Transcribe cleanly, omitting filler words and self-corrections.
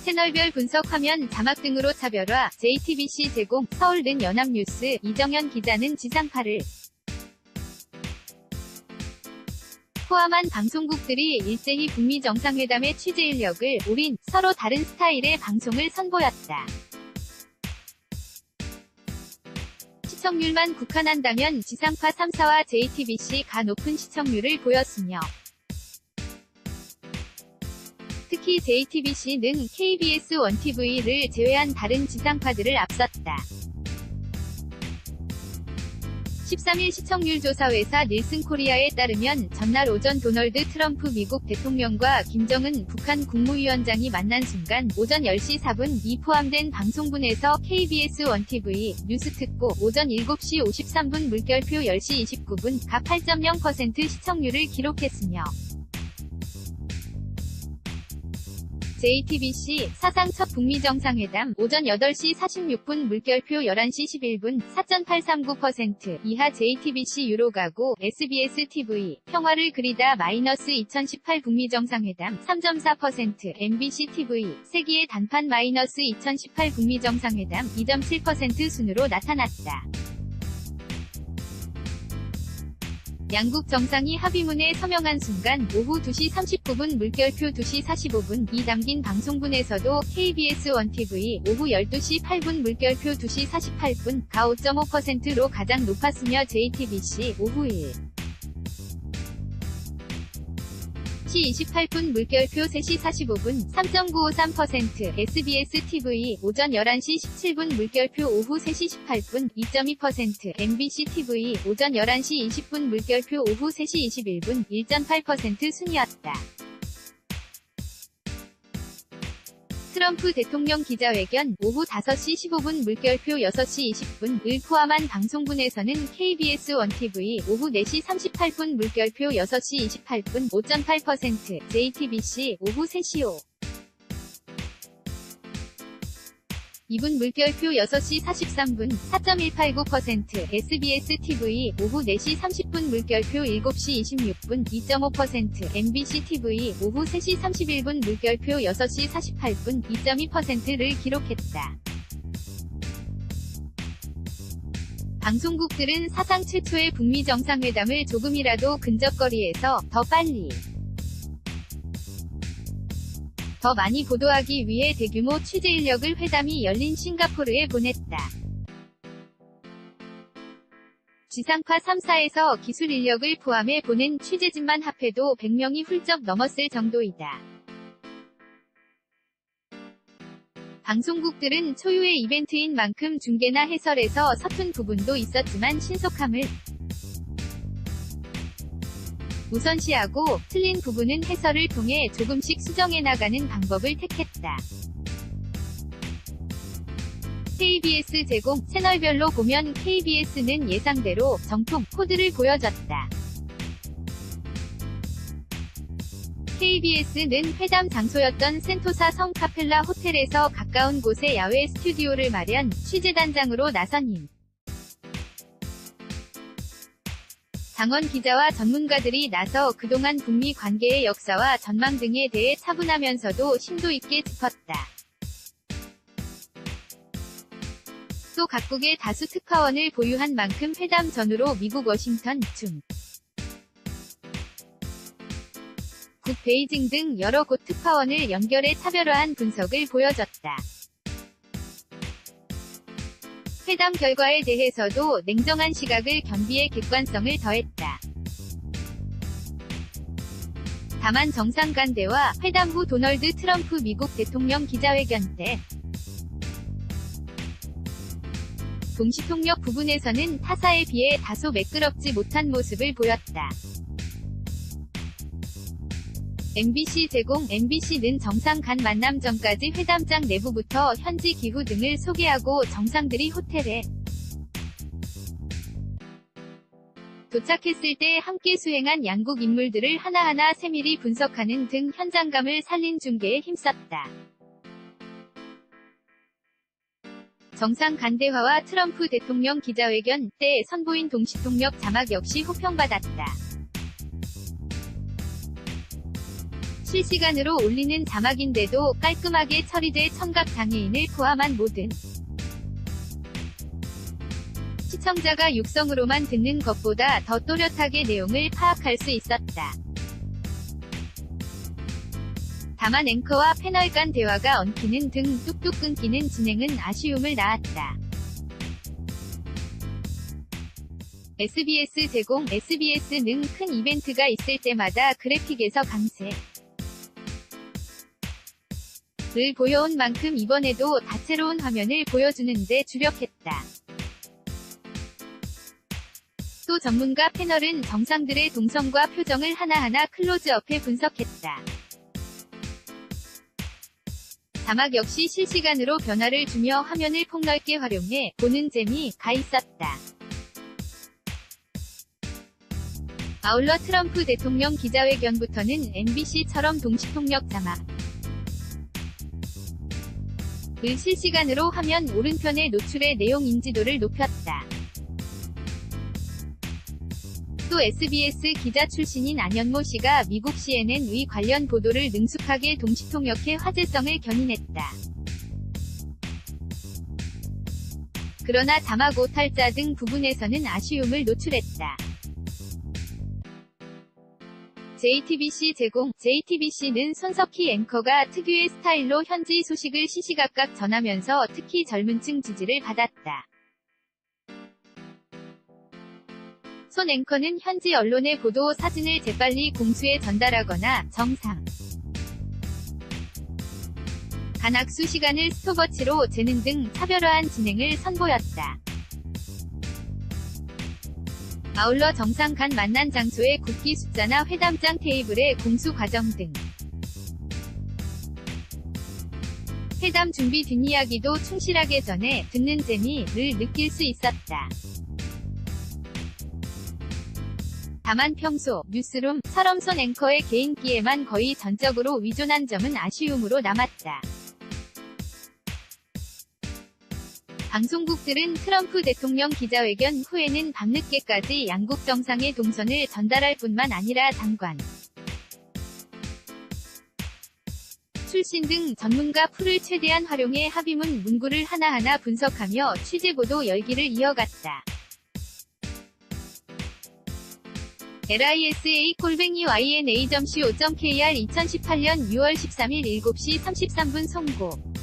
채널별 분석 화면 자막 등으로 차별화, JTBC 제공, 서울는 연합뉴스, 이정현 기자는 지상파를 포함한 방송국들이 일제히 북미 정상회담의 취재 인력을 올인, 서로 다른 스타일의 방송을 선보였다. 시청률만 국한한다면 지상파 3사와 JTBC가 높은 시청률을 보였으며 특히 JTBC는 KBS 1TV를 제외한 다른 지상파들을 앞섰다. 13일 시청률 조사 회사 닐슨 코리아에 따르면 전날 오전 도널드 트럼프 미국 대통령과 김정은 북한 국무위원장이 만난 순간 오전 10시 4분 이 포함된 방송분에서 KBS 1TV 뉴스 특보 오전 7시 53분 물결표 10시 29분 가 8.0% 시청률을 기록했으며 JTBC 사상 첫 북미 정상회담 오전 8시 46분 물결표 11시 11분 4.839% 이하 JTBC 유로가구 SBS TV 평화를 그리다 -2018 북미 정상회담 3.4% MBC TV 세기의 단판 -2018 북미 정상회담 2.7% 순으로 나타났다. 양국 정상이 합의문에 서명한 순간 오후 2시 39분 물결표 2시 45분 이 담긴 방송분에서도 KBS 1TV 오후 12시 8분 물결표 2시 48분 가 5.5%로 가장 높았으며 JTBC 오후 1시 28분 물결표 3시 45분 3.953%, SBS TV 오전 11시 17분 물결표 오후 3시 18분 2.2%, MBC TV 오전 11시 20분 물결표 오후 3시 21분 1.8% 순이었다. 트럼프 대통령 기자회견 오후 5시 15분 물결표 6시 20분을 포함한 방송분에서는 KBS 1TV 오후 4시 38분 물결표 6시 28분 5.8%, JTBC 오후 3시 2분 물결표 6시 43분 4.189%, SBS TV 오후 4시 30분 물결표 7시 26분 2.5%, MBC TV 오후 3시 31분 물결표 6시 48분 2.2%를 기록했다. 방송국들은 사상 최초의 북미 정상회담을 조금이라도 근접거리에서 더 빨리 더 많이 보도하기 위해 대규모 취재 인력을 회담이 열린 싱가포르에 보냈다. 지상파 3사에서 기술 인력을 포함해 보낸 취재진만 합해도 100명이 훌쩍 넘었을 정도이다. 방송국들은 초유의 이벤트인 만큼 중계나 해설에서 서툰 부분도 있었지만 신속함을 우선시하고 틀린 부분은 해설을 통해 조금씩 수정해 나가는 방법을 택했다. KBS 제공, 채널별로 보면 KBS는 예상대로 정통 코드를 보여줬다. KBS는 회담 장소였던 센토사 성 카펠라 호텔에서 가까운 곳에 야외 스튜디오를 마련, 취재단장으로 나선 장원 기자와 전문가들이 나서 그동안 북미 관계의 역사와 전망 등에 대해 차분하면서도 심도 있게 짚었다. 또 각국의 다수 특파원을 보유한 만큼 회담 전후로 미국 워싱턴, 국 베이징 등 여러 곳 특파원을 연결해 차별화한 분석을 보여줬다. 회담 결과에 대해서도 냉정한 시각을 겸비해 객관성을 더했다. 다만 정상간대와 회담 후 도널드 트럼프 미국 대통령 기자회견 때 동시통역 부분에서는 타사에 비해 다소 매끄럽지 못한 모습을 보였다. MBC 제공, MBC는 정상 간 만남 전까지 회담장 내부부터 현지 기후 등을 소개하고 정상들이 호텔에 도착했을 때 함께 수행한 양국 인물들을 하나하나 세밀히 분석하는 등 현장감을 살린 중계에 힘썼다. 정상 간 대화와 트럼프 대통령 기자회견 때 선보인 동시통역 자막 역시 호평받았다. 실시간으로 올리는 자막인데도 깔끔하게 처리돼 청각 장애인을 포함한 모든 시청자가 육성으로만 듣는 것보다 더 또렷하게 내용을 파악할 수 있었다. 다만 앵커와 패널 간 대화가 엉키는 등 뚝뚝 끊기는 진행은 아쉬움을 낳았다. SBS 제공 SBS는 큰 이벤트가 있을 때마다 그래픽에서 강세를 보여온 만큼 이번에도 다채로운 화면을 보여주는데 주력했다. 또 전문가 패널은 정상들의 동선과 표정을 하나하나 클로즈업해 분석했다. 자막 역시 실시간으로 변화를 주며 화면을 폭넓게 활용해 보는 재미가 있었다. 아울러 트럼프 대통령 기자회견부터는 MBC처럼 동시통역 자막을 실시간으로 화면 오른편에 노출해 내용 인지도를 높였다. 또 SBS 기자 출신인 안현모 씨가 미국 CNN의 관련 보도를 능숙하게 동시통역해 화제성을 견인했다. 그러나 자막 오탈자 등 부분에서는 아쉬움을 노출했다. JTBC 제공 JTBC는 손석희 앵커가 특유의 스타일로 현지 소식을 시시각각 전하면서 특히 젊은층 지지를 받았다. 손 앵커는 현지 언론의 보도 사진을 재빨리 공수에 전달하거나 정상 간악수 시간을 스톱워치로 재는 등 차별화한 진행을 선보였다. 아울러 정상 간 만난 장소의 국기 숫자나 회담장 테이블의 공수 과정 등 회담 준비 뒷이야기도 충실하게 전해 듣는 재미를 느낄 수 있었다. 다만 평소 뉴스룸처럼 손 앵커의 개인기에만 거의 전적으로 위존한 점은 아쉬움으로 남았다. 방송국들은 트럼프 대통령 기자회견 후에는 밤늦게까지 양국 정상의 동선을 전달할 뿐만 아니라 장관 출신 등 전문가 풀을 최대한 활용해 합의문 문구를 하나하나 분석하며 취재보도 열기를 이어갔다. lisa@yna.co.kr 2018년 6월 13일 7시 33분 송고